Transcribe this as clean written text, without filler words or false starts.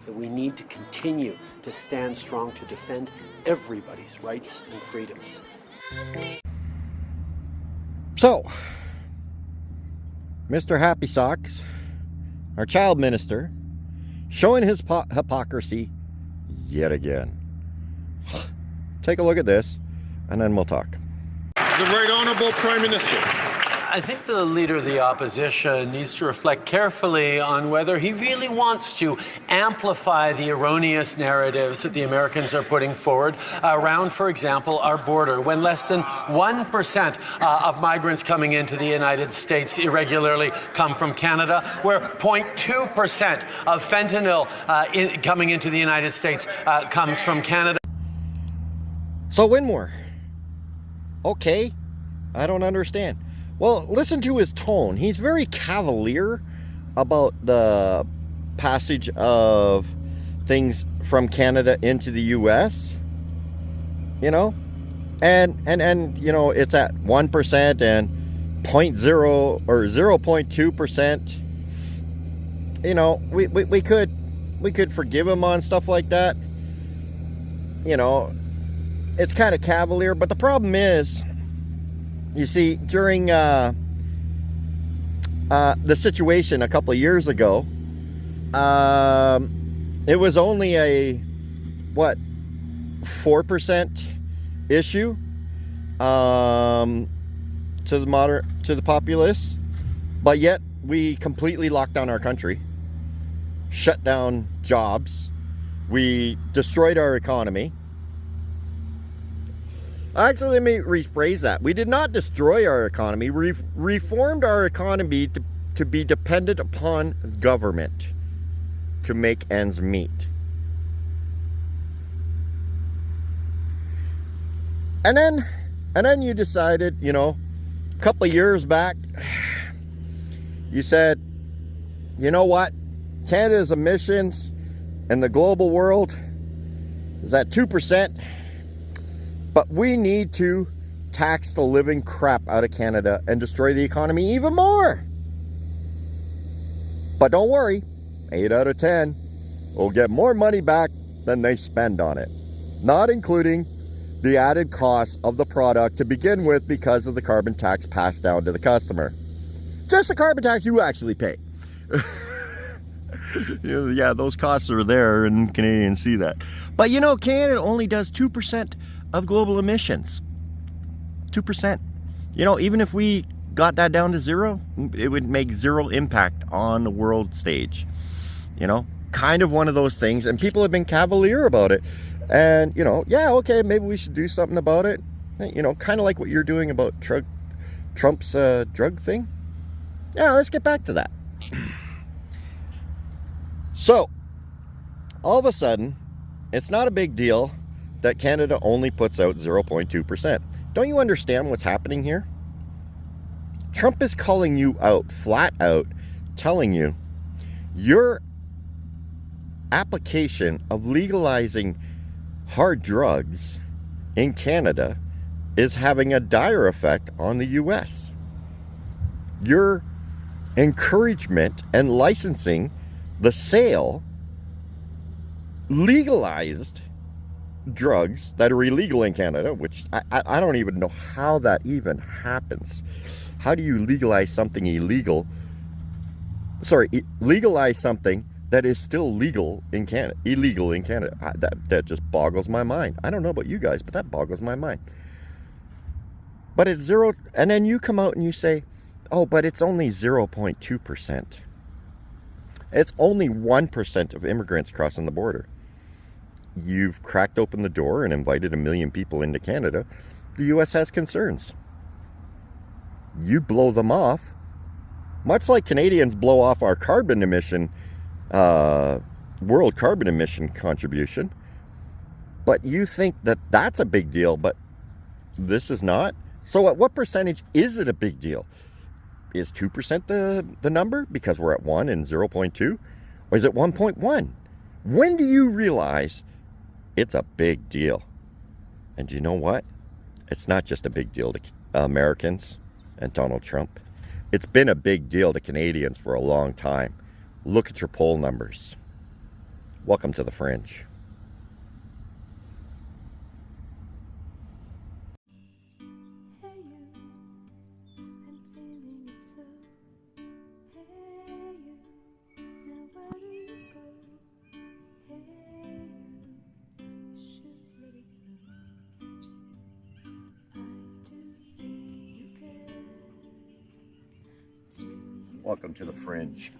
that we need to continue to stand strong to defend everybody's rights and freedoms. So, Mr. Happy Socks, our child minister, showing his hypocrisy yet again. Take a look at this, and then we'll talk. The Right Honourable Prime Minister. I think the Leader of the Opposition needs to reflect carefully on whether he really wants to amplify the erroneous narratives that the Americans are putting forward around, for example, our border, when less than 1% of migrants coming into the United States irregularly come from Canada, where 0.2% of fentanyl coming into the United States comes from Canada. So, Winmore, okay, I don't understand. Well, listen to his tone. He's very cavalier about the passage of things from Canada into the U.S., you know, and you know, it's at 1% and 0.0 or 0.2%. You know, we could forgive him on stuff like that. You know, it's kind of cavalier, but the problem is, you see, during the situation a couple of years ago, it was only a 4% issue to the populace, but yet we completely locked down our country, shut down jobs, we destroyed our economy. Actually, let me rephrase that. We did not destroy our economy. We reformed our economy to be dependent upon government to make ends meet. And then you decided, you know, a couple of years back, you said, you know what? Canada's emissions in the global world is at 2%. But we need to tax the living crap out of Canada and destroy the economy even more. But don't worry, 8 out of 10 will get more money back than they spend on it. Not including the added cost of the product to begin with because of the carbon tax passed down to the customer. Just the carbon tax you actually pay. Yeah, those costs are there and Canadians see that. But you know, Canada only does 2% of global emissions. 2%. You know, even if we got that down to zero, it would make zero impact on the world stage. You know, kind of one of those things. And people have been cavalier about it. And, you know, yeah, okay, maybe we should do something about it. You know, kind of like what you're doing about Trump's drug thing. Yeah, let's get back to that. So, all of a sudden, it's not a big deal that Canada only puts out 0.2%. Don't you understand what's happening here? Trump is calling you out, flat out, telling you your application of legalizing hard drugs in Canada is having a dire effect on the U.S. Your encouragement and licensing the sale, legalized drugs that are illegal in Canada, which I don't even know how that even happens. How do you legalize something illegal? Sorry, legalize something that is still legal in Canada, illegal in Canada. That just boggles my mind. I don't know about you guys, but that boggles my mind. But it's zero, and then you come out and you say, oh, but it's only 0.2%. It's only 1% of immigrants crossing the border. You've cracked open the door and invited 1 million people into Canada. The U.S. has concerns. You blow them off, much like Canadians blow off our carbon emission, world carbon emission contribution. But you think that that's a big deal, but this is not? So at what percentage is it a big deal? Is 2% the number because we're at 1 and 0.2? Or is it 1.1? When do you realize it's a big deal? And you know what? It's not just a big deal to Americans and Donald Trump. It's been a big deal to Canadians for a long time. Look at your poll numbers. Welcome to the Fringe. Welcome to the Fringe.